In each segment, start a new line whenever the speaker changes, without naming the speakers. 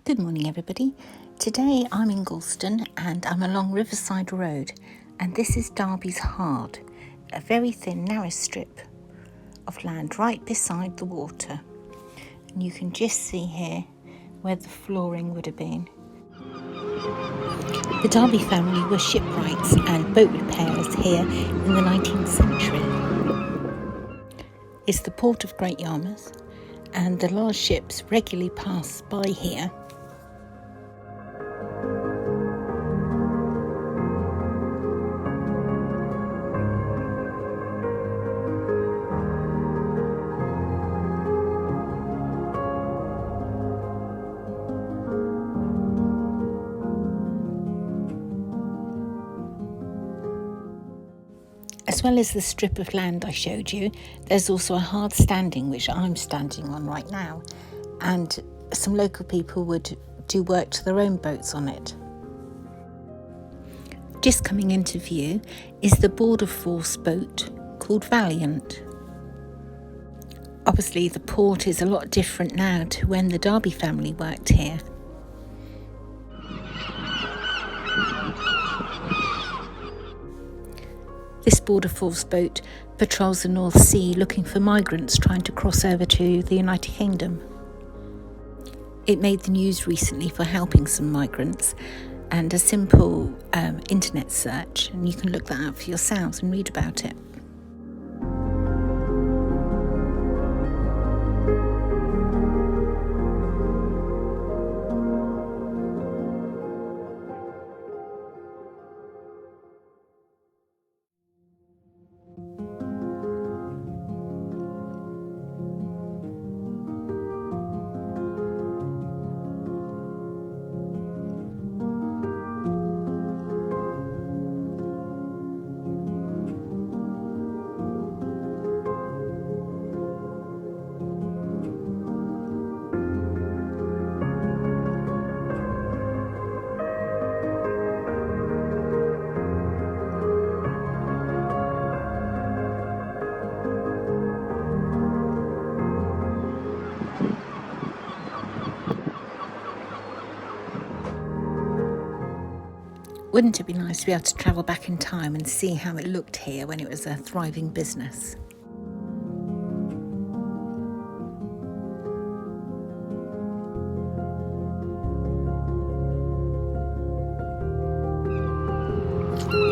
Good morning everybody. Today I'm in Gorleston and I'm along Riverside Road, and this is Darbys Hard, a very thin narrow strip of land right beside the water. And you can just see here where the flooring would have been. The Darby family were shipwrights and boat repairers here in the 19th century. It's the port of Great Yarmouth, and the large ships regularly pass by here. As well as the strip of land I showed you, there's also a hard standing which I'm standing on right now, and some local people would do work to their own boats on it. Just coming into view is the border force boat called Valiant. Obviously the port is a lot different now to when the Darby family worked here. This border force boat patrols the North Sea looking for migrants trying to cross over to the United Kingdom. It made the news recently for helping some migrants, and a simple internet search, and you can look that up for yourselves and read about it. Wouldn't it be nice to be able to travel back in time and see how it looked here when it was a thriving business?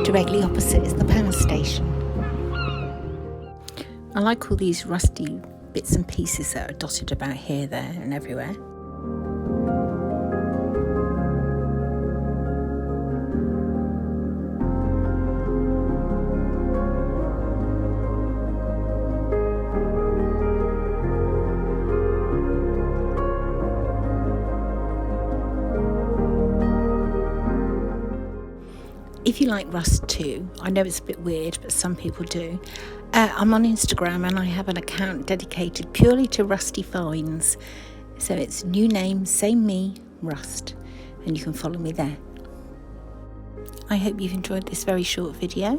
Directly opposite is the power station. I like all these rusty bits and pieces that are dotted about here, there and everywhere. If you like rust too, I know it's a bit weird, but some people do. I'm on Instagram and I have an account dedicated purely to rusty finds. So it's new name, same me, rust, and you can follow me there. I hope you've enjoyed this very short video.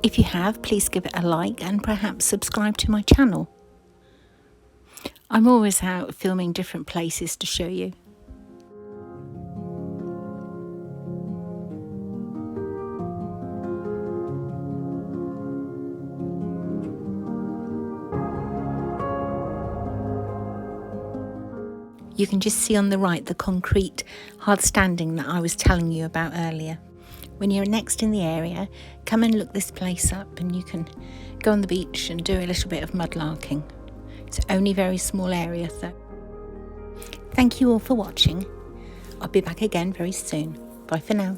If you have, please give it a like and perhaps subscribe to my channel. I'm always out filming different places to show you. You can just see on the right the concrete hard standing that I was telling you about earlier. When you're next in the area, come and look this place up and you can go on the beach and do a little bit of mudlarking. It's only a very small area though. Thank you all for watching. I'll be back again very soon. Bye for now.